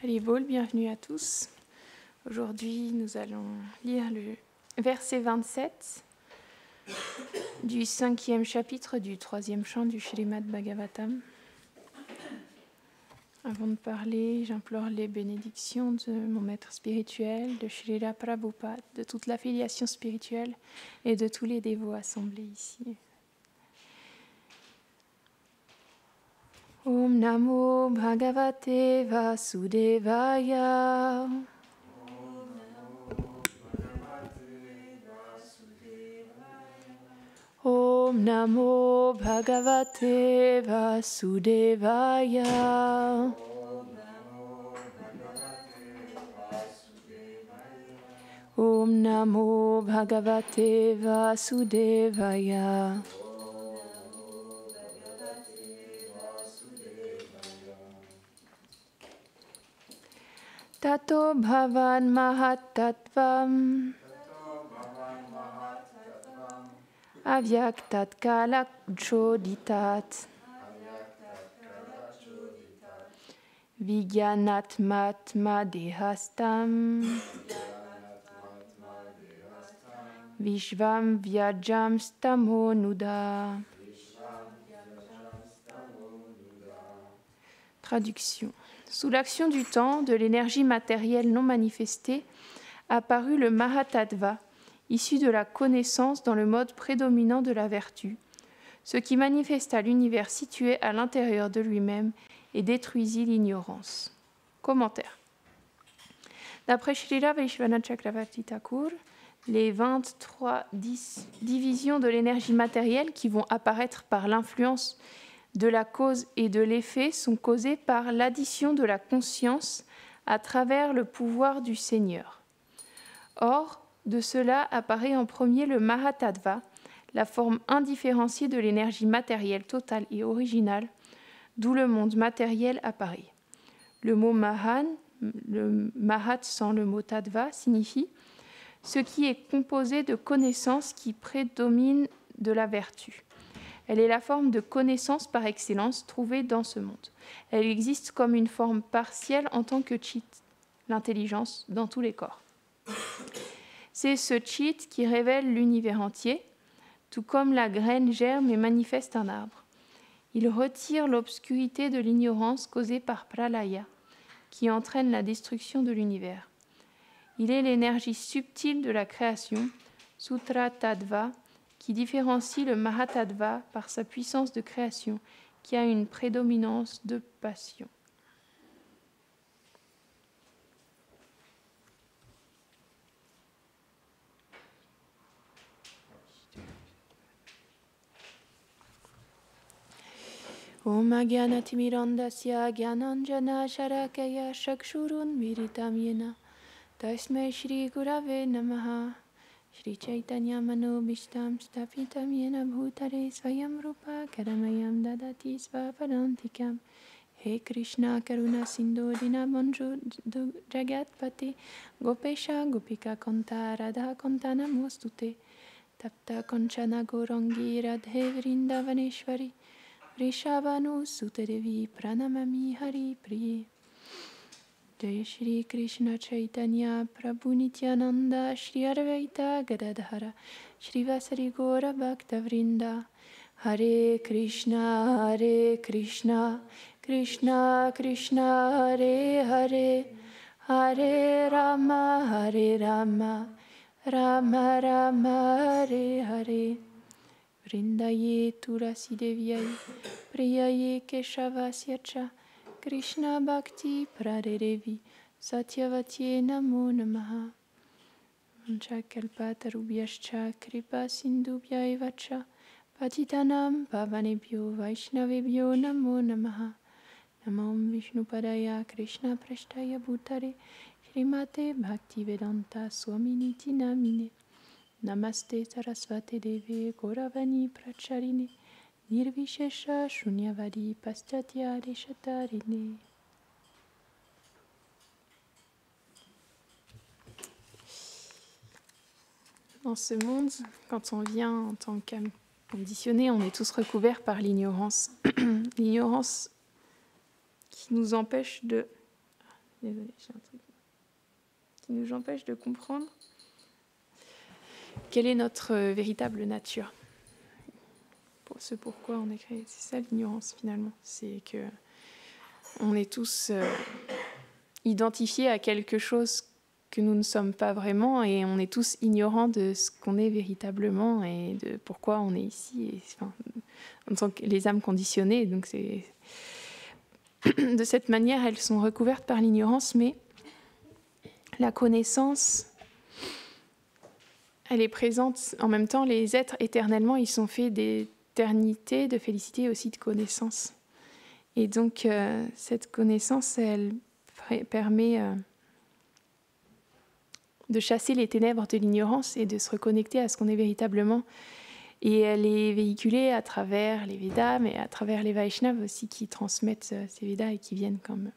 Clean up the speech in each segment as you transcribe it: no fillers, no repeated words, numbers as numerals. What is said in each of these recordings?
Haribol, bienvenue à tous. Aujourd'hui, nous allons lire le verset 27 du 5e chapitre du 3e chant du Srimad Bhagavatam. Avant de parler, j'implore les bénédictions de mon maître spirituel, de Srila Prabhupada, de toute l'affiliation spirituelle et de tous les dévots assemblés ici. Om Namo Bhagavate Vasudevaya. Om Namo Bhagavate Vasudevaya. Om Namo Bhagavate Vasudevaya. Tato bhavan mahatattvam avyaktat kalakchoditat vijnanatmatma dehastam vishvam vyajam stamo nuda. Traduction. Sous l'action du temps, de l'énergie matérielle non manifestée, apparut le Mahatattva, issu de la connaissance dans le mode prédominant de la vertu, ce qui manifesta l'univers situé à l'intérieur de lui-même et détruisit l'ignorance. Commentaire. D'après Srila Vaishvana Chakravarti Thakur, les 23 divisions de l'énergie matérielle qui vont apparaître par l'influence de la cause et de l'effet sont causées par l'addition de la conscience à travers le pouvoir du Seigneur. Or, de cela apparaît en premier le Mahatattva, la forme indifférenciée de l'énergie matérielle totale et originale, d'où le monde matériel apparaît. Le mot Mahan, le Mahat sans le mot Tattva, signifie ce qui est composé de connaissances qui prédominent de la vertu. Elle est la forme de connaissance par excellence trouvée dans ce monde. Elle existe comme une forme partielle en tant que chit, l'intelligence, dans tous les corps. C'est ce chit qui révèle l'univers entier, tout comme la graine germe et manifeste un arbre. Il retire l'obscurité de l'ignorance causée par pralaya, qui entraîne la destruction de l'univers. Il est l'énergie subtile de la création, Sutra Tattva, qui différencie le Mahatattva par sa puissance de création, qui a une prédominance de passion. Om Agyanatimirandasya Gyananjana Sharakaya Shakshurun Miritam Yena Tasmai Shri Gurave Namaha Shri Chaitanya Manobishtam Stapitam Yena Bhutare Svayam Rupa Karamayam Dadati Svapadantikam He Krishna Karuna Sindhu Dinabonju Jagatpate Gopesha Gopika Kanta Radha Kanta Namostute Tapta Konchana Gorangi Radhe Vrindavaneshwari Vrishabhanu Sutedevi Pranamami Hari Priye Jai Shri Krishna Chaitanya Prabhu Nityananda Shri Advaita Gadadhara Shri Vasari Gora Bhakta Vrinda Hare Krishna Krishna Krishna Hare Hare Hare Rama Rama Rama Hare Hare Vrindaye Tulasi Devyai Priyaye Keshavasyacha Krishna Bhakti Pradedevi Satyavatye Namo Namaha Vanchakalpatarubhyascha Kripa Sindhubhya Evacha Patitanam Pavanebhyo Vaishnavebhyo Namo Namaha Namam Vishnupadaya Krishna Prashtaya Bhutare Srimate Bhaktivedanta Swaminiti Namine Namaste Sarasvate Deve Gauravani Pracharine Nirvishesha Shunyavadi Paschatya Deshatarine. Dans ce monde, quand on vient en tant qu'âme conditionnée, on est tous recouverts par l'ignorance. L'ignorance qui nous empêche de Désolée, j'ai un truc qui nous empêche de comprendre quelle est notre véritable nature. Ce pourquoi on est créé. C'est ça l'ignorance finalement. C'est que on est tous identifiés à quelque chose que nous ne sommes pas vraiment et on est tous ignorants de ce qu'on est véritablement et de pourquoi on est ici. Et, enfin, en tant que les âmes conditionnées, donc c'est de cette manière, elles sont recouvertes par l'ignorance, mais la connaissance, elle est présente en même temps. Les êtres éternellement, ils sont faits d'éternité, de félicité et aussi de connaissance. Et donc, cette connaissance, elle permet de chasser les ténèbres de l'ignorance et de se reconnecter à ce qu'on est véritablement. Et elle est véhiculée à travers les Védas, mais à travers les Vaishnavas aussi qui transmettent ces Védas et qui viennent comme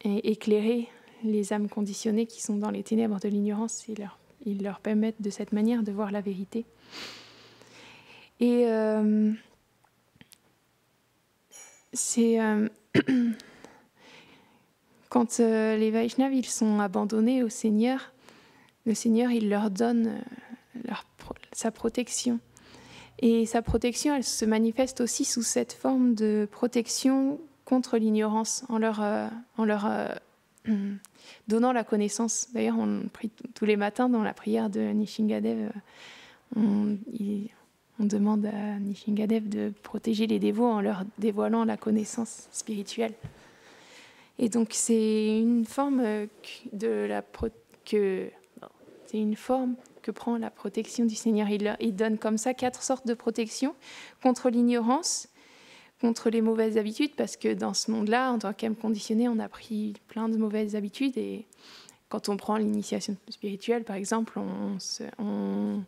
éclairer les âmes conditionnées qui sont dans les ténèbres de l'ignorance et ils leur permettent de cette manière de voir la vérité. Et c'est quand les Vaishnavas ils sont abandonnés au Seigneur, le Seigneur il leur donne sa protection. Et sa protection, elle se manifeste aussi sous cette forme de protection contre l'ignorance, en leur donnant la connaissance. D'ailleurs, on prie tous les matins dans la prière de Nishingadev, on demande à Nishingadev de protéger les dévots en leur dévoilant la connaissance spirituelle. Et donc, c'est une forme c'est une forme que prend la protection du Seigneur. Il donne comme ça 4 sortes de protection contre l'ignorance, contre les mauvaises habitudes, parce que dans ce monde-là, en tant qu'âme conditionnée, on a pris plein de mauvaises habitudes. Et quand on prend l'initiation spirituelle, par exemple, on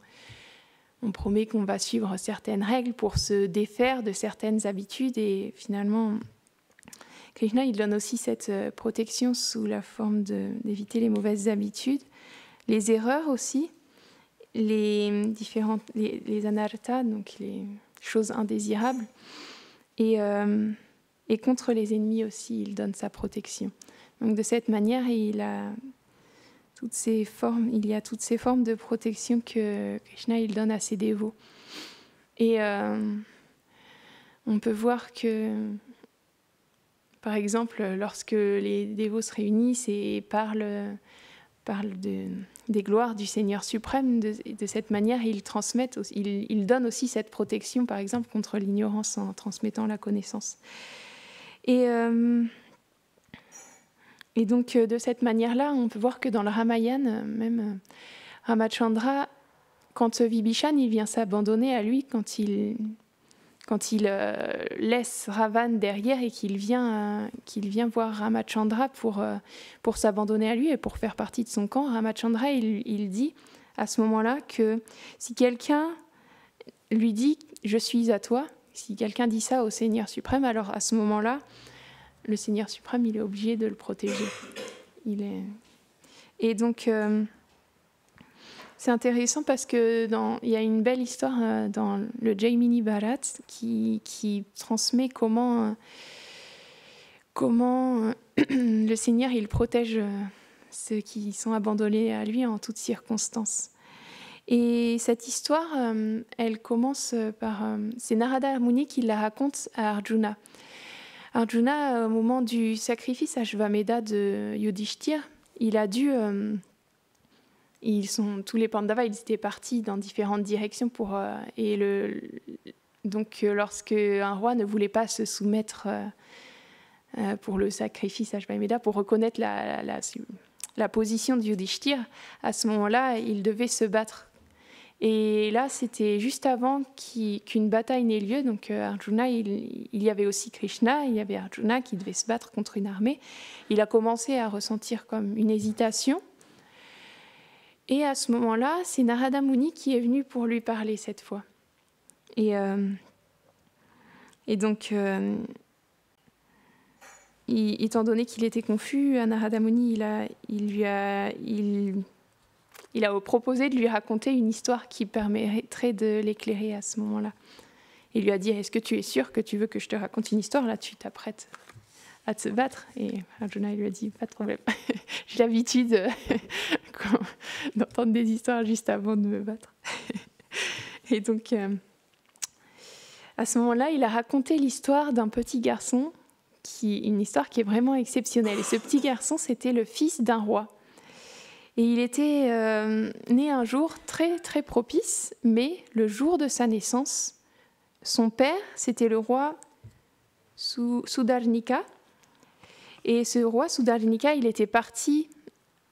promet qu'on va suivre certaines règles pour se défaire de certaines habitudes. Et finalement, Krishna, il donne aussi cette protection sous la forme d'éviter les mauvaises habitudes, les erreurs aussi, les anarthas, donc les choses indésirables, et contre les ennemis aussi, il donne sa protection. Donc de cette manière, il y a toutes ces formes de protection que Krishna il donne à ses dévots. Et on peut voir que, par exemple, lorsque les dévots se réunissent et parlent des gloires du Seigneur suprême, de cette manière, ils donnent aussi cette protection, par exemple, contre l'ignorance en transmettant la connaissance. Et donc, de cette manière-là, on peut voir que dans le Ramayana, même Ramachandra, quand Vibhishan il vient s'abandonner à lui, quand il laisse Ravan derrière et qu'il vient voir Ramachandra pour s'abandonner à lui et pour faire partie de son camp, Ramachandra, il dit à ce moment-là que si quelqu'un lui dit « je suis à toi », si quelqu'un dit ça au Seigneur suprême, alors à ce moment-là, le Seigneur suprême, il est obligé de le protéger. Et donc, c'est intéressant parce que il y a une belle histoire dans le Jaimini Bharat qui transmet comment le Seigneur il protège ceux qui sont abandonnés à lui en toutes circonstances. Et cette histoire, elle commence par... c'est Narada Muni qui la raconte à Arjuna. Arjuna, au moment du sacrifice Ashvamedha de Yudhishthira, il a dû... tous les Pandavas, ils étaient partis dans différentes directions donc lorsque un roi ne voulait pas se soumettre pour le sacrifice Ashvamedha, pour reconnaître la position de Yudhishthira, à ce moment-là, il devait se battre. Et là, c'était juste avant qu'une bataille n'ait lieu. Donc Arjuna, il y avait aussi Krishna, il y avait Arjuna qui devait se battre contre une armée. Il a commencé à ressentir comme une hésitation. Et à ce moment-là, c'est Narada Muni qui est venu pour lui parler cette fois. Et donc, étant donné qu'il était confus, Narada Muni, il a proposé de lui raconter une histoire qui permettrait de l'éclairer à ce moment-là. Il lui a dit « Est-ce que tu es sûr que tu veux que je te raconte une histoire ?» Là, tu t'apprêtes hâte de se battre. Et Arjuna lui a dit, pas de problème. J'ai l'habitude d'entendre des histoires juste avant de me battre. Et donc, à ce moment-là, il a raconté l'histoire d'un petit garçon, une histoire qui est vraiment exceptionnelle. Et ce petit garçon, c'était le fils d'un roi. Et il était né un jour très, très propice, mais le jour de sa naissance, son père, c'était le roi Sudarnika. Et ce roi Sudarnika, il était parti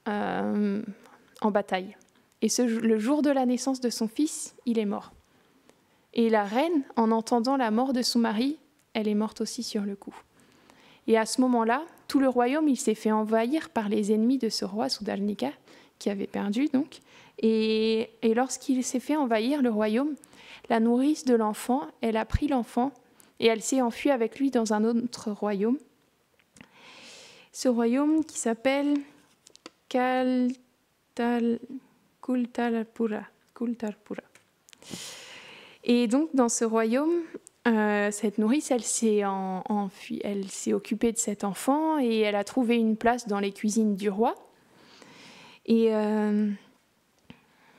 en bataille. Et le jour de la naissance de son fils, il est mort. Et la reine, en entendant la mort de son mari, elle est morte aussi sur le coup. Et à ce moment-là, tout le royaume, il s'est fait envahir par les ennemis de ce roi Sudarnika, qui avait perdu donc. Et lorsqu'il s'est fait envahir le royaume, la nourrice de l'enfant, elle a pris l'enfant et elle s'est enfuie avec lui dans un autre royaume. Ce royaume qui s'appelle Kultarpura. Et donc, dans ce royaume, cette nourrice, elle s'est enfuie, elle s'est occupée de cet enfant et elle a trouvé une place dans les cuisines du roi. Et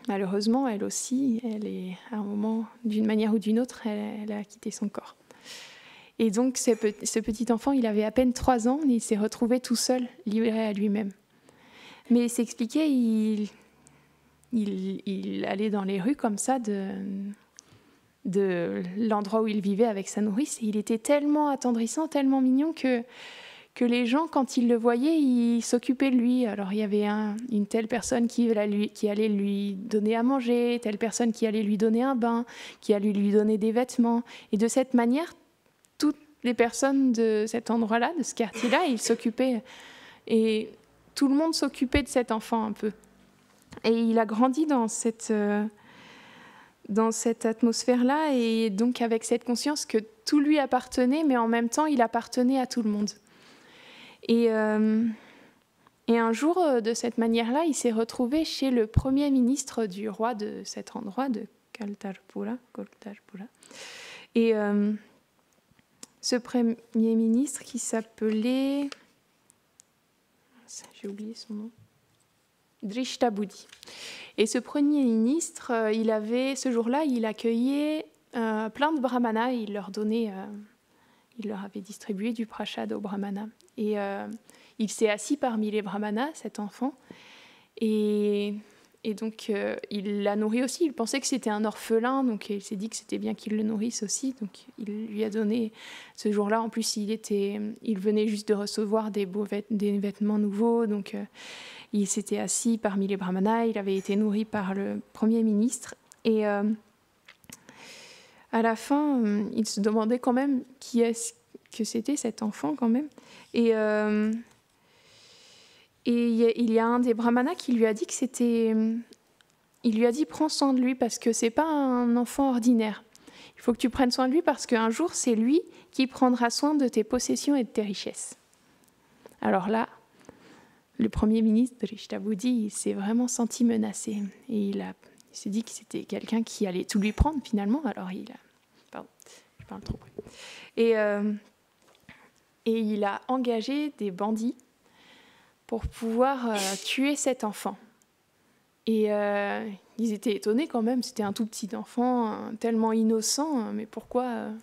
malheureusement, elle aussi, elle est à un moment, d'une manière ou d'une autre, elle a quitté son corps. Et donc, ce petit enfant, il avait à peine 3 ans, et il s'est retrouvé tout seul, livré à lui-même. Mais il s'expliquait, il allait dans les rues comme ça de l'endroit où il vivait avec sa nourrice, et il était tellement attendrissant, tellement mignon que les gens, quand ils le voyaient, ils s'occupaient de lui. Alors, il y avait une telle personne qui allait lui donner à manger, telle personne qui allait lui donner un bain, qui allait lui donner des vêtements. Et de cette manière, toutes les personnes de cet endroit-là, de ce quartier-là, ils s'occupaient. Et tout le monde s'occupait de cet enfant un peu. Et il a grandi dans cette atmosphère-là, et donc avec cette conscience que tout lui appartenait, mais en même temps, il appartenait à tout le monde. Et un jour, de cette manière-là, il s'est retrouvé chez le premier ministre du roi de cet endroit, de Kultarpura. Et ce premier ministre qui s'appelait... J'ai oublié son nom. Drishtabudi. Et ce premier ministre, ce jour-là, il accueillait plein de brahmanas, et il leur avait distribué du prashad aux brahmanas. Et il s'est assis parmi les brahmanas, cet enfant, et donc il l'a nourri aussi. Il pensait que c'était un orphelin, donc il s'est dit que c'était bien qu'il le nourrisse aussi. Donc il lui a donné, ce jour-là, en plus il venait juste de recevoir des vêtements nouveaux, donc il s'était assis parmi les brahmanas, il avait été nourri par le Premier ministre, et à la fin, il se demandait quand même qui est-ce que c'était cet enfant quand même. Et il y a un des brahmanas qui lui a dit que c'était... Il lui a dit, prends soin de lui parce que c'est pas un enfant ordinaire. Il faut que tu prennes soin de lui parce qu'un jour, c'est lui qui prendra soin de tes possessions et de tes richesses. Alors là, le Premier ministre, Drishtabudi, il s'est vraiment senti menacé. Et il s'est dit que c'était quelqu'un qui allait tout lui prendre finalement. Alors Pardon, je parle trop. Et il a engagé des bandits pour pouvoir tuer cet enfant. Et ils étaient étonnés quand même, c'était un tout petit enfant, tellement innocent, mais pourquoi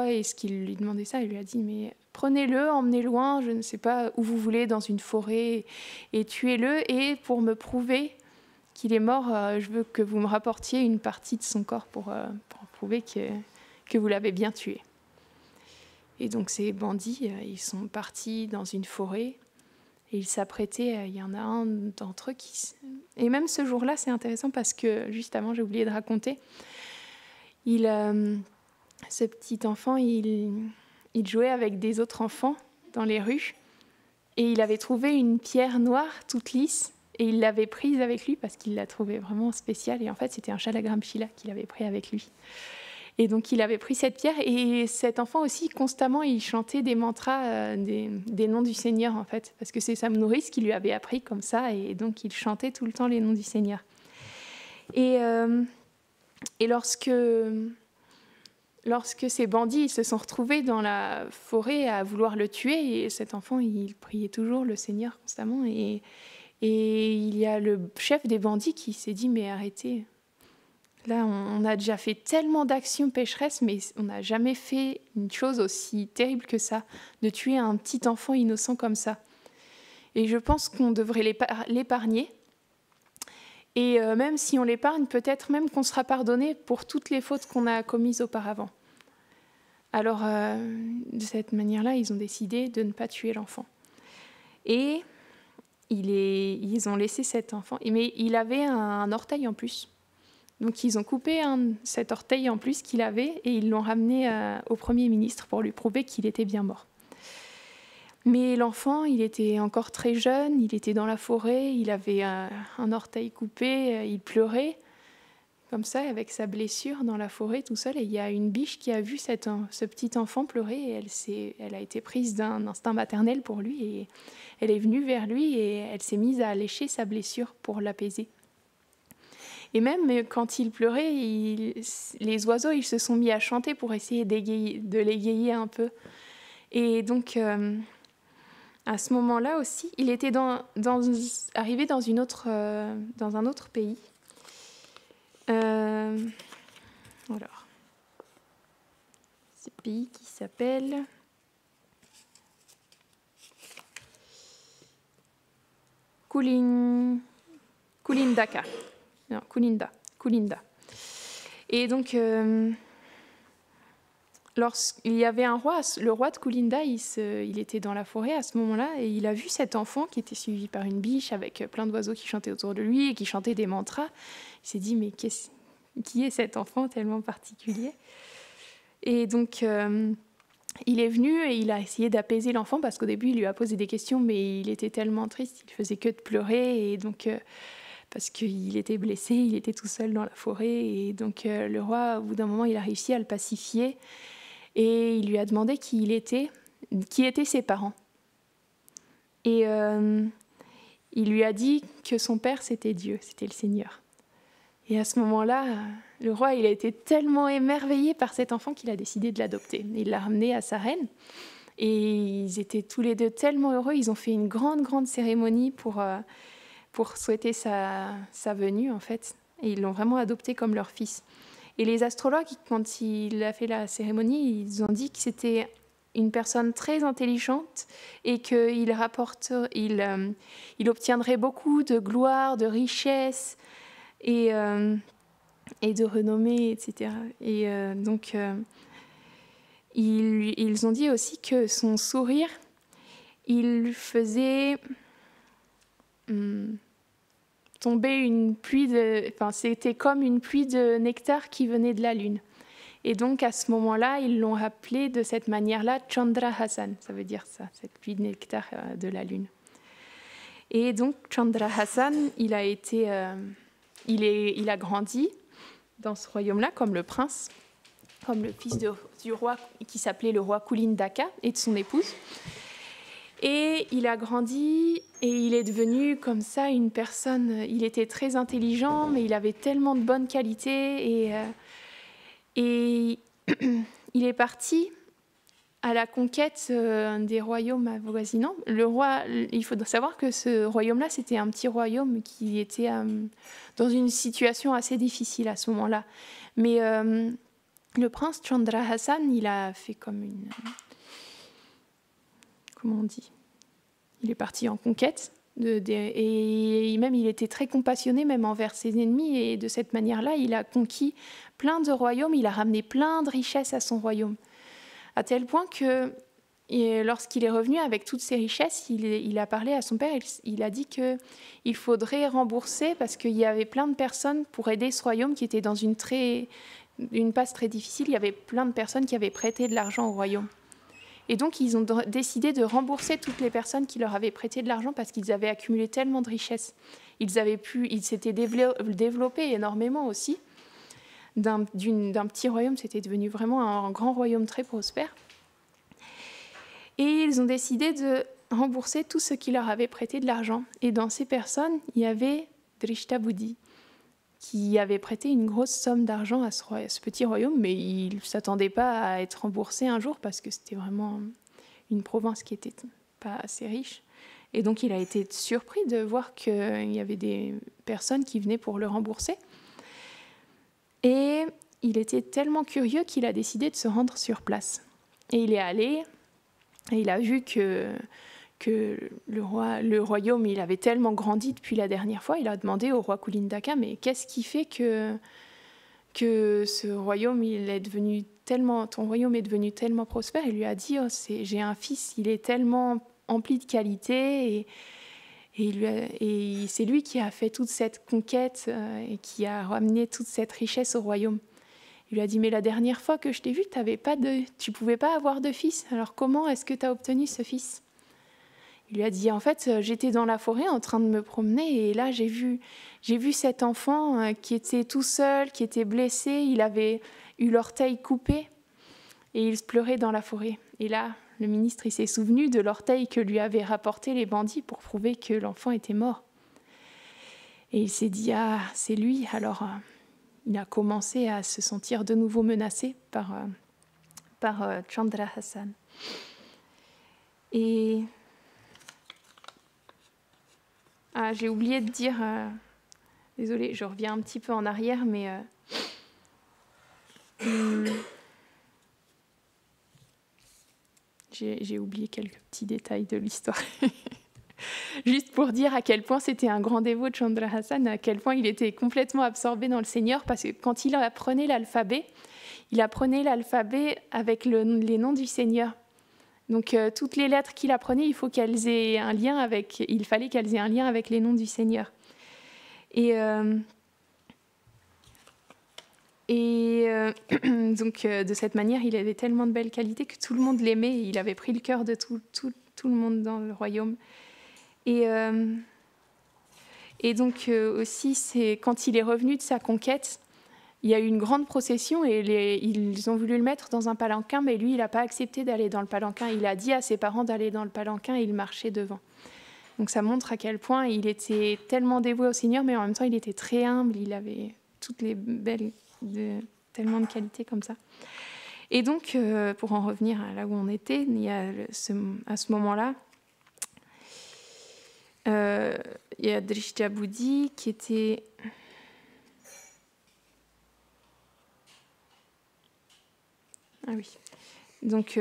est-ce qu'il lui demandait ça? Il lui a dit, mais prenez-le, emmenez loin, je ne sais pas où vous voulez, dans une forêt, et tuez-le, et pour me prouver qu'il est mort, je veux que vous me rapportiez une partie de son corps pour prouver que vous l'avez bien tué. Et donc ces bandits, ils sont partis dans une forêt et ils s'apprêtaient, il y en a un d'entre eux qui... Et même ce jour-là, c'est intéressant parce que, juste avant, j'ai oublié de raconter, ce petit enfant, il jouait avec des autres enfants dans les rues et il avait trouvé une pierre noire toute lisse et il l'avait prise avec lui parce qu'il la trouvait vraiment spéciale. Et en fait, c'était un Shalagramshila qu'il avait pris avec lui. Et donc, il avait pris cette pierre et cet enfant aussi, constamment, il chantait des mantras, des noms du Seigneur, en fait, parce que c'est sa nourrice qui lui avait appris comme ça, et donc il chantait tout le temps les noms du Seigneur. Et lorsque lorsque ces bandits ils se sont retrouvés dans la forêt à vouloir le tuer, et cet enfant, il priait toujours le Seigneur constamment. Et il y a le chef des bandits qui s'est dit, mais arrêtez. Là, on a déjà fait tellement d'actions pécheresses, mais on n'a jamais fait une chose aussi terrible que ça, de tuer un petit enfant innocent comme ça. Et je pense qu'on devrait l'épargner. Et même si on l'épargne, peut-être même qu'on sera pardonné pour toutes les fautes qu'on a commises auparavant. Alors, de cette manière-là, ils ont décidé de ne pas tuer l'enfant. Et ils ont laissé cet enfant. Mais il avait un orteil en plus. Donc, ils ont coupé cet orteil en plus qu'il avait et ils l'ont ramené au Premier ministre pour lui prouver qu'il était bien mort. Mais l'enfant, il était encore très jeune, il était dans la forêt, il avait un orteil coupé, il pleurait comme ça avec sa blessure dans la forêt tout seul. Et il y a une biche qui a vu ce petit enfant pleurer et elle a été prise d'un instinct maternel pour lui. Et elle est venue vers lui et elle s'est mise à lécher sa blessure pour l'apaiser. Et même quand il pleurait, les oiseaux ils se sont mis à chanter pour essayer de l'égayer un peu. Et donc, à ce moment-là aussi, il était arrivé dans un autre pays. Alors, ce pays qui s'appelle Kulindaka. Non, Kulinda. Et donc, lorsqu'il y avait un roi, le roi de Kulinda, il était dans la forêt à ce moment-là, et il a vu cet enfant qui était suivi par une biche avec plein d'oiseaux qui chantaient autour de lui et qui chantaient des mantras. Il s'est dit, mais qui est cet enfant tellement particulier? Et donc, il est venu et il a essayé d'apaiser l'enfant parce qu'au début, il lui a posé des questions, mais il était tellement triste, il faisait que de pleurer, et donc... parce qu'il était blessé, il était tout seul dans la forêt. Et donc le roi, au bout d'un moment, il a réussi à le pacifier. Et il lui a demandé qui étaient ses parents. Et il lui a dit que son père, c'était Dieu, c'était le Seigneur. Et à ce moment-là, le roi, il a été tellement émerveillé par cet enfant qu'il a décidé de l'adopter. Il l'a ramené à sa reine. Et ils étaient tous les deux tellement heureux. Ils ont fait une grande cérémonie pour souhaiter sa venue, en fait. Et ils l'ont vraiment adopté comme leur fils. Et les astrologues, quand il a fait la cérémonie, ils ont dit que c'était une personne très intelligente et qu'il obtiendrait beaucoup de gloire, de richesse et de renommée, etc. Et donc, ils ont dit aussi que son sourire, il faisait... tomber c'était comme une pluie de nectar qui venait de la lune. Et donc à ce moment-là, ils l'ont appelé de cette manière-là Chandra Hassan, ça veut dire ça, cette pluie de nectar de la lune. Et donc Chandra Hassan, il a grandi dans ce royaume-là comme le prince, comme le fils du roi qui s'appelait le roi Kulindaka et de son épouse. Et il a grandi et il est devenu comme ça une personne... Il était très intelligent, mais il avait tellement de bonnes qualités. Et il est parti à la conquête des royaumes avoisinants. Le roi, il faut savoir que ce royaume-là, c'était un petit royaume qui était dans une situation assez difficile à ce moment-là. Mais le prince Chandra Hassan, il a fait comme une... Comment on dit ? Il est parti en conquête et même il était très compassionné même envers ses ennemis, et de cette manière-là, il a conquis plein de royaumes, il a ramené plein de richesses à son royaume. À tel point que lorsqu'il est revenu avec toutes ces richesses, il a parlé à son père, il a dit qu'il faudrait rembourser parce qu'il y avait plein de personnes pour aider ce royaume qui était dans une passe très difficile. Il y avait plein de personnes qui avaient prêté de l'argent au royaume. Et donc, ils ont décidé de rembourser toutes les personnes qui leur avaient prêté de l'argent parce qu'ils avaient accumulé tellement de richesses. Ils s'étaient développés énormément aussi. D'un petit royaume, c'était devenu vraiment un grand royaume très prospère. Et ils ont décidé de rembourser tous ceux qui leur avaient prêté de l'argent. Et dans ces personnes, il y avait Drishtabudi. qui avait prêté une grosse somme d'argent à ce petit royaume, mais il ne s'attendait pas à être remboursé un jour parce que c'était vraiment une province qui n'était pas assez riche. Et donc il a été surpris de voir qu'il y avait des personnes qui venaient pour le rembourser. Et il était tellement curieux qu'il a décidé de se rendre sur place. Et il est allé, et il a vu que le royaume, il avait tellement grandi depuis la dernière fois. Il a demandé au roi Kulindaka, mais qu'est-ce qui fait que ce royaume, ton royaume est devenu tellement prospère? Il lui a dit, j'ai un fils, il est tellement empli de qualité, et c'est lui qui a fait toute cette conquête et qui a ramené toute cette richesse au royaume. Il lui a dit, mais la dernière fois que je t'ai vu, tu ne pouvais pas avoir de fils. Alors comment est-ce que tu as obtenu ce fils? Il lui a dit, en fait, j'étais dans la forêt en train de me promener et là, j'ai vu cet enfant qui était tout seul, qui était blessé. Il avait eu l'orteil coupé et il pleurait dans la forêt. Et là, le ministre il s'est souvenu de l'orteil que lui avaient rapporté les bandits pour prouver que l'enfant était mort. Et il s'est dit, ah, c'est lui. Alors, il a commencé à se sentir de nouveau menacé par Chandra Hassan. Et... Ah, j'ai oublié de dire... Désolée, je reviens un petit peu en arrière, mais... J'ai oublié quelques petits détails de l'histoire. Juste pour dire à quel point c'était un grand dévot de Chandra Hassan, à quel point il était complètement absorbé dans le Seigneur, parce que quand il apprenait l'alphabet avec les noms du Seigneur. Donc toutes les lettres qu'il apprenait, il fallait qu'elles aient un lien avec les noms du Seigneur. Donc de cette manière, il avait tellement de belles qualités que tout le monde l'aimait. Et il avait pris le cœur de tout le monde dans le royaume. Et donc aussi, c'est quand il est revenu de sa conquête, il y a eu une grande procession et ils ont voulu le mettre dans un palanquin, mais lui, il n'a pas accepté d'aller dans le palanquin. Il a dit à ses parents d'aller dans le palanquin et il marchait devant. Donc ça montre à quel point il était tellement dévoué au Seigneur, mais en même temps, il était très humble. Il avait toutes les belles, tellement de qualités comme ça. Et donc, pour en revenir à là où on était, il y a à ce moment-là, il y a Drishta Buddhi qui était... Ah oui. Donc,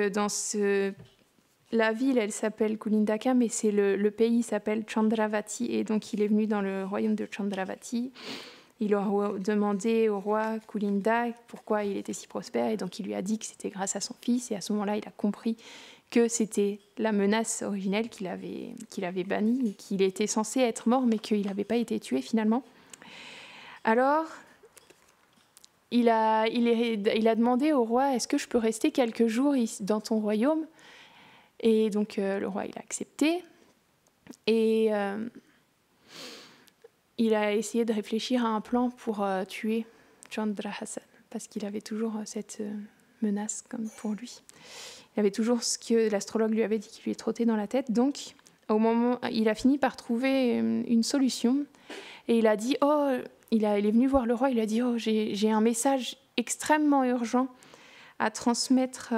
la ville, elle s'appelle Kulindaka, mais le pays s'appelle Chandravati. Et donc, il est venu dans le royaume de Chandravati. Il a demandé au roi Kulinda pourquoi il était si prospère. Et donc, il lui a dit que c'était grâce à son fils. Et à ce moment-là, il a compris que c'était la menace originelle qu'il avait bannie, et qu'il était censé être mort, mais qu'il n'avait pas été tué finalement. Alors, il a demandé au roi, est-ce que je peux rester quelques jours dans ton royaume? Et donc, le roi, il a accepté. Et il a essayé de réfléchir à un plan pour tuer Chandra Hassan, parce qu'il avait toujours cette menace comme pour lui. Il avait toujours ce que l'astrologue lui avait dit qui lui est trotté dans la tête. Donc, au moment, il a fini par trouver une solution. Et il a dit, il est venu voir le roi, il a dit, j'ai un message extrêmement urgent à transmettre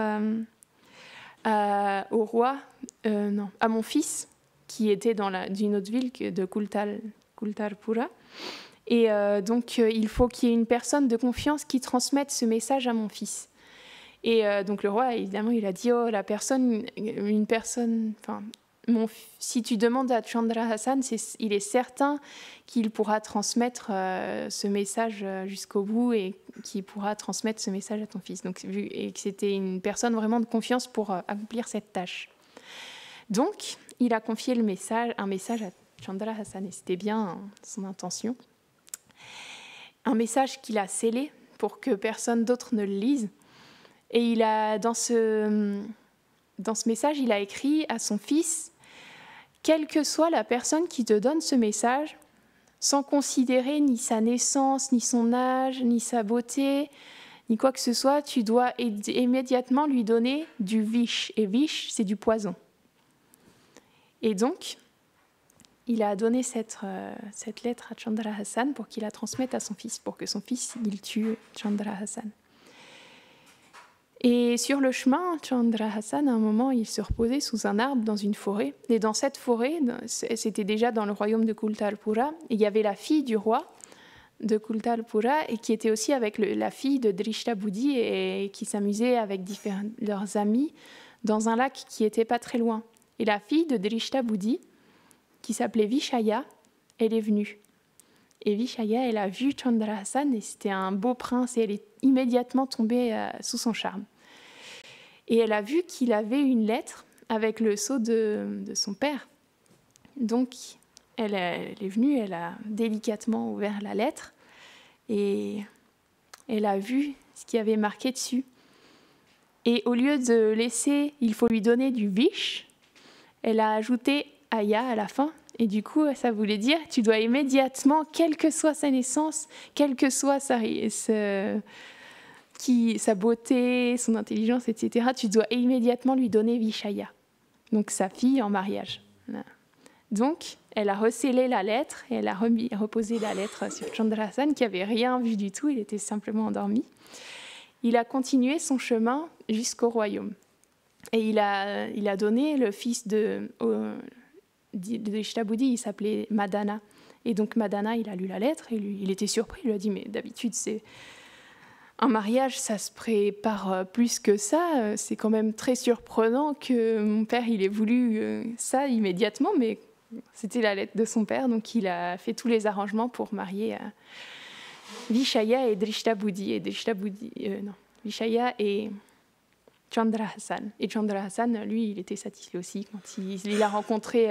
au roi, à mon fils, qui était d'une autre ville de Kultarpura. Et donc, il faut qu'il y ait une personne de confiance qui transmette ce message à mon fils. Et donc le roi, évidemment, il a dit, si tu demandes à Chandra Hassan, il est certain qu'il pourra transmettre ce message jusqu'au bout et qu'il pourra transmettre ce message à ton fils. Donc, et que c'était une personne vraiment de confiance pour accomplir cette tâche. Donc, il a confié un message à Chandra Hassan, et c'était bien son intention. Un message qu'il a scellé pour que personne d'autre ne le lise. Et dans ce message, il a écrit à son fils, quelle que soit la personne qui te donne ce message, sans considérer ni sa naissance, ni son âge, ni sa beauté, ni quoi que ce soit, tu dois immédiatement lui donner du vish. Et vish, c'est du poison. Et donc, il a donné cette lettre à Chandra Hassan pour qu'il la transmette à son fils, pour que son fils il tue Chandra Hassan. Et sur le chemin, Chandra Hassan, à un moment, il se reposait sous un arbre dans une forêt. Et dans cette forêt, c'était déjà dans le royaume de Kultalpura, et il y avait la fille du roi de Kultalpura et qui était aussi avec la fille de Drishtabudi et qui s'amusait avec leurs amis dans un lac qui était pas très loin. Et la fille de Drishtabudi, qui s'appelait Vishaya, elle est venue. Et Vishaya, elle a vu Chandra Hassan et c'était un beau prince et elle est immédiatement tombée sous son charme. Et elle a vu qu'il avait une lettre avec le sceau de son père. Donc, elle est venue, elle a délicatement ouvert la lettre et elle a vu ce qui avait marqué dessus. Et au lieu de laisser, il faut lui donner du vish, elle a ajouté Aya à la fin. Et du coup, ça voulait dire, tu dois immédiatement, quelle que soit sa naissance, quelle que soit sa beauté, son intelligence, etc., tu dois immédiatement lui donner Vishaya, donc sa fille en mariage. Donc, elle a recellé la lettre et elle a reposé la lettre sur Chandra Hassan qui n'avait rien vu du tout, il était simplement endormi. Il a continué son chemin jusqu'au royaume. Et il a donné le fils de Drishtabudi, il s'appelait Madana. Et donc Madana, il a lu la lettre et il était surpris. Il lui a dit, mais d'habitude, c'est un mariage, ça se prépare plus que ça. C'est quand même très surprenant que mon père, il ait voulu ça immédiatement, mais c'était la lettre de son père. Donc il a fait tous les arrangements pour marier Vishaya et Drishtabudi. Vishaya et Chandra Hassan. Et Chandra Hassan, lui, il était satisfait aussi quand il a rencontré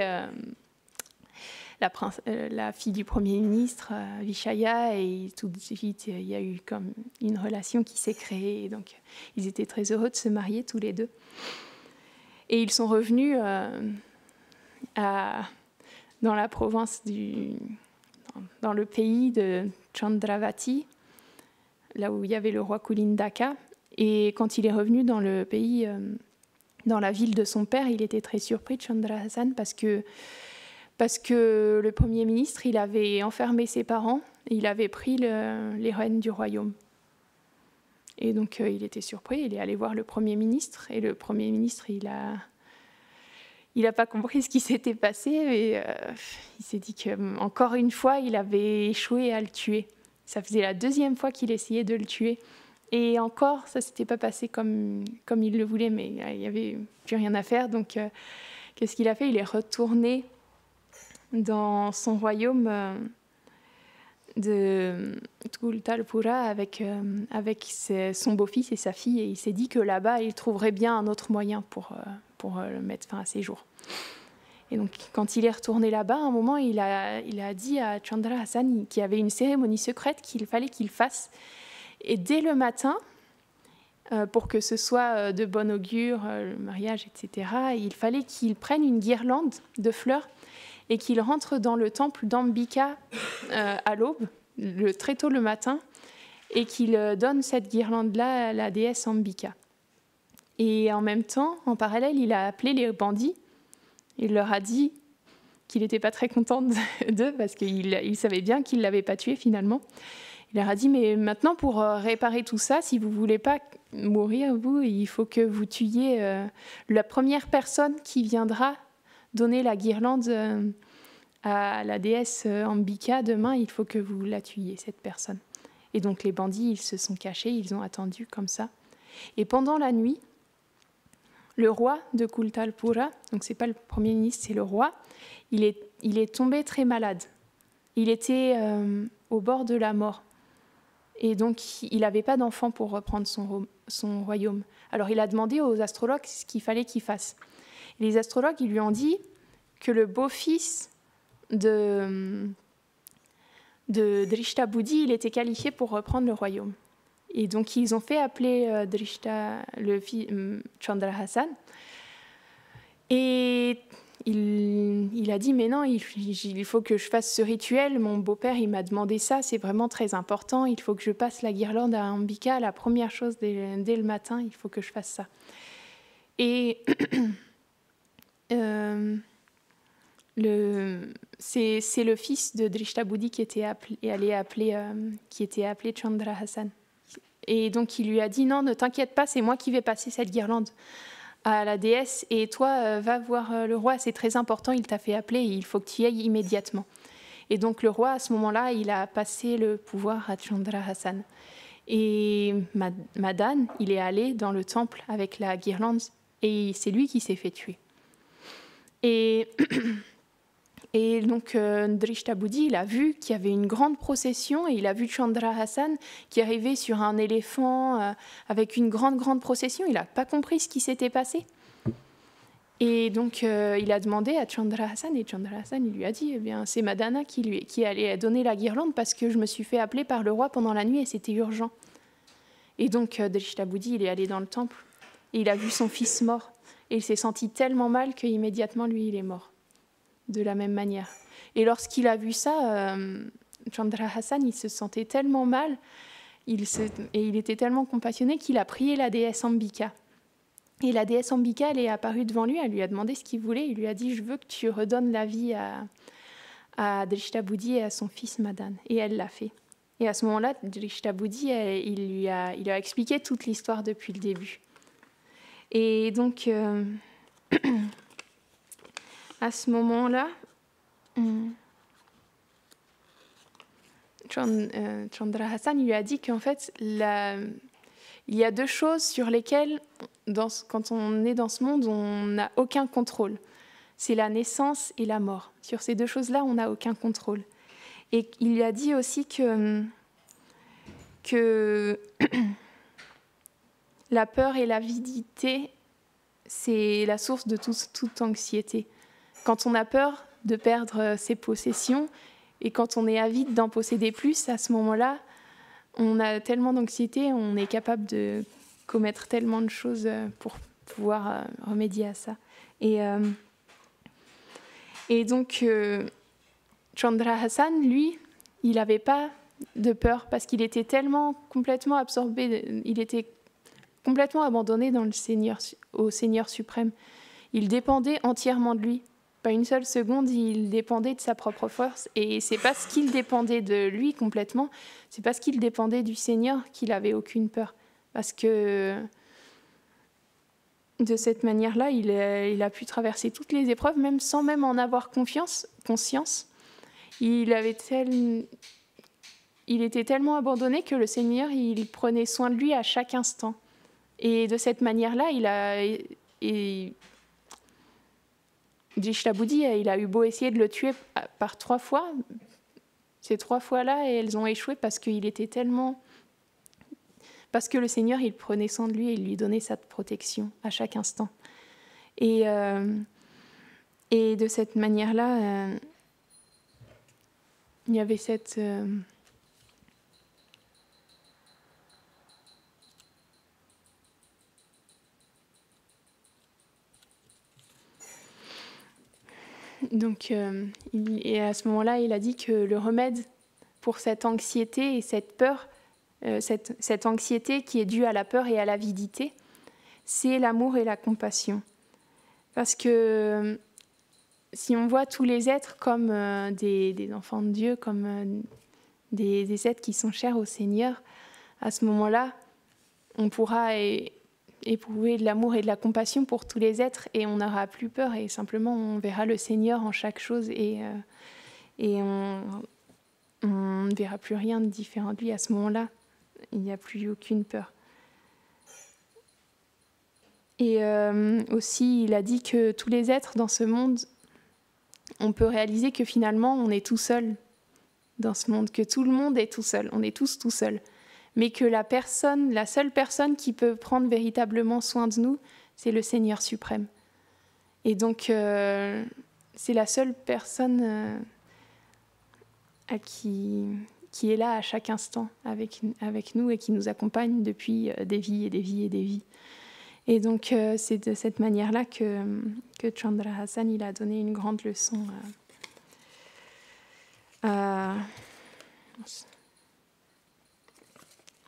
la fille du Premier ministre, Vishaya, et tout de suite, il y a eu comme une relation qui s'est créée. Et donc, ils étaient très heureux de se marier tous les deux. Et ils sont revenus dans la province dans le pays de Chandravati, là où il y avait le roi Kulindaka. Et quand il est revenu dans le pays, dans la ville de son père, il était très surpris de Chandra Hassan parce que le Premier ministre, il avait enfermé ses parents et il avait pris les rênes du royaume. Et donc, il était surpris, il est allé voir le Premier ministre et le Premier ministre, il a pas compris ce qui s'était passé et il s'est dit qu'encore une fois, il avait échoué à le tuer. Ça faisait la deuxième fois qu'il essayait de le tuer. Et encore, ça ne s'était pas passé comme il le voulait, mais il n'y avait plus rien à faire. Donc, qu'est-ce qu'il a fait ? Il est retourné dans son royaume de Kultalpura avec son beau-fils et sa fille. Et il s'est dit que là-bas, il trouverait bien un autre moyen pour mettre fin à ses jours. Et donc, quand il est retourné là-bas, à un moment, il a dit à Chandra Hassan qu'il y avait une cérémonie secrète qu'il fallait qu'il fasse. Et dès le matin, pour que ce soit de bon augure, le mariage, etc., il fallait qu'il prenne une guirlande de fleurs et qu'il rentre dans le temple d'Ambika à l'aube, très tôt le matin, et qu'il donne cette guirlande-là à la déesse Ambika. Et en même temps, en parallèle, il a appelé les bandits. Il leur a dit qu'il n'était pas très content d'eux parce qu'il savait bien qu'il ne l'avait pas tué finalement. Il leur a dit, mais maintenant, pour réparer tout ça, si vous ne voulez pas mourir, vous, il faut que vous tuiez la première personne qui viendra donner la guirlande à la déesse Ambika. Demain, il faut que vous la tuiez, cette personne. Et donc, les bandits, ils se sont cachés, ils ont attendu comme ça. Et pendant la nuit, le roi de Kultalpura, donc ce n'est pas le Premier ministre, c'est le roi, il est tombé très malade. Il était au bord de la mort. Et donc, il n'avait pas d'enfant pour reprendre son royaume. Alors, il a demandé aux astrologues ce qu'il fallait qu'il fasse. Et les astrologues, ils lui ont dit que le beau-fils de Drishtabudi, il était qualifié pour reprendre le royaume. Et donc, ils ont fait appeler Chandra Hassan. Et il a dit, mais non, il faut que je fasse ce rituel. Mon beau-père, il m'a demandé ça, c'est vraiment très important. Il faut que je passe la guirlande à Ambika, la première chose dès le matin, il faut que je fasse ça. Et c'est le fils de Drishtabudi qui était appelé Chandra Hassan. Et donc il lui a dit non, ne t'inquiète pas, c'est moi qui vais passer cette guirlande à la déesse, et toi va voir le roi, c'est très important, il t'a fait appeler et il faut que tu y ailles immédiatement. Et donc le roi à ce moment-là, il a passé le pouvoir à Chandra Hassan. Et Madan, il est allé dans le temple avec la guirlande et c'est lui qui s'est fait tuer. Et donc Drishtabudi, il a vu qu'il y avait une grande procession et il a vu Chandra Hassan qui arrivait sur un éléphant avec une grande procession. Il n'a pas compris ce qui s'était passé. Et donc il a demandé à Chandra Hassan et Chandra Hassan il lui a dit c'est Madana qui allait donner la guirlande parce que je me suis fait appeler par le roi pendant la nuit et c'était urgent. Et donc Drishtabudi, il est allé dans le temple et il a vu son fils mort. Et il s'est senti tellement mal qu'immédiatement, lui, il est mort. De la même manière. Et lorsqu'il a vu ça, Chandra Hassan, il se sentait tellement mal et il était tellement compassionné qu'il a prié la déesse Ambika. Et la déesse Ambika, elle est apparue devant lui, elle lui a demandé ce qu'il voulait. Il lui a dit « Je veux que tu redonnes la vie à Drishtabudi et à son fils Madan ». Et elle l'a fait. Et à ce moment-là, Drishtabudi, il lui a expliqué toute l'histoire depuis le début. Et donc, à ce moment-là, Chandra Hassan lui a dit qu'en fait, il y a deux choses sur lesquelles, quand on est dans ce monde, on n'a aucun contrôle. C'est la naissance et la mort. Sur ces deux choses-là, on n'a aucun contrôle. Et il lui a dit aussi que la peur et l'avidité, c'est la source de toute anxiété. Quand on a peur de perdre ses possessions et quand on est avide d'en posséder plus, à ce moment-là, on a tellement d'anxiété, on est capable de commettre tellement de choses pour pouvoir remédier à ça. Et donc, Chandra Hassan, lui, il n'avait pas de peur parce qu'il était tellement complètement absorbé, il était complètement abandonné au Seigneur suprême. Il dépendait entièrement de lui. Pas une seule seconde, il dépendait de sa propre force. Et c'est parce qu'il dépendait de lui complètement, c'est parce qu'il dépendait du Seigneur qu'il n'avait aucune peur. Parce que de cette manière-là, il a pu traverser toutes les épreuves, même sans même en avoir conscience. Il était tellement abandonné que le Seigneur, il prenait soin de lui à chaque instant. Et de cette manière-là, Drishtabudi, il a eu beau essayer de le tuer par 3 fois. Ces 3 fois-là, elles ont échoué parce que le Seigneur, il prenait soin de lui et il lui donnait sa protection à chaque instant. Et de cette manière-là, il y avait cette... Donc, et à ce moment-là, il a dit que le remède pour cette anxiété et cette peur, cette anxiété qui est due à la peur et à l'avidité, c'est l'amour et la compassion. Parce que si on voit tous les êtres comme des enfants de Dieu, comme des êtres qui sont chers au Seigneur, à ce moment-là, on pourra éprouver de l'amour et de la compassion pour tous les êtres et on n'aura plus peur et simplement on verra le Seigneur en chaque chose et on ne verra plus rien de différent de lui. À ce moment-là, il n'y a plus aucune peur. Et aussi, il a dit que tous les êtres dans ce monde, on peut réaliser que finalement, on est tout seul dans ce monde, que tout le monde est tout seul, on est tous tout seuls. Mais que la seule personne qui peut prendre véritablement soin de nous, c'est le Seigneur suprême. Et donc, c'est la seule personne qui est là à chaque instant avec nous et qui nous accompagne depuis des vies et des vies et des vies. Et donc, c'est de cette manière-là que Chandra Hassan il a donné une grande leçon à...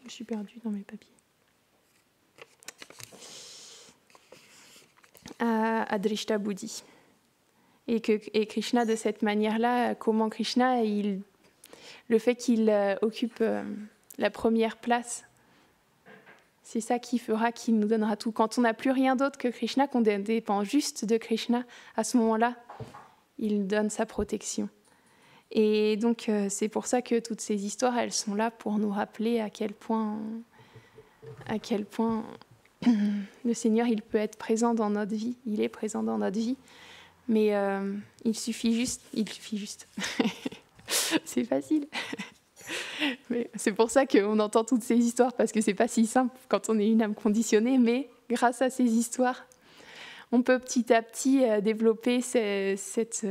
Je suis perdue dans mes papiers. À Drishtabudi. Et Krishna, de cette manière-là, comment Krishna, le fait qu'il occupe la première place, c'est ça qui fera qu'il nous donnera tout. Quand on n'a plus rien d'autre que Krishna, qu'on dépend juste de Krishna, à ce moment-là, il donne sa protection. Et donc, c'est pour ça que toutes ces histoires, elles sont là pour nous rappeler à quel point le Seigneur, il peut être présent dans notre vie. Il est présent dans notre vie. Mais il suffit juste. C'est facile. Mais c'est pour ça qu'on entend toutes ces histoires, parce que c'est pas si simple quand on est une âme conditionnée, mais grâce à ces histoires, on peut petit à petit développer cette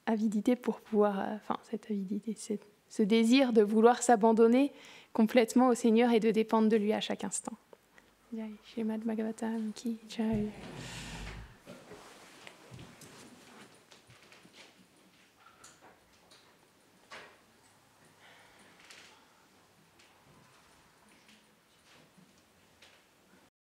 avidité pour pouvoir, ce désir de vouloir s'abandonner complètement au Seigneur et de dépendre de lui à chaque instant. Jai Srimad Bhagavatam ki jai.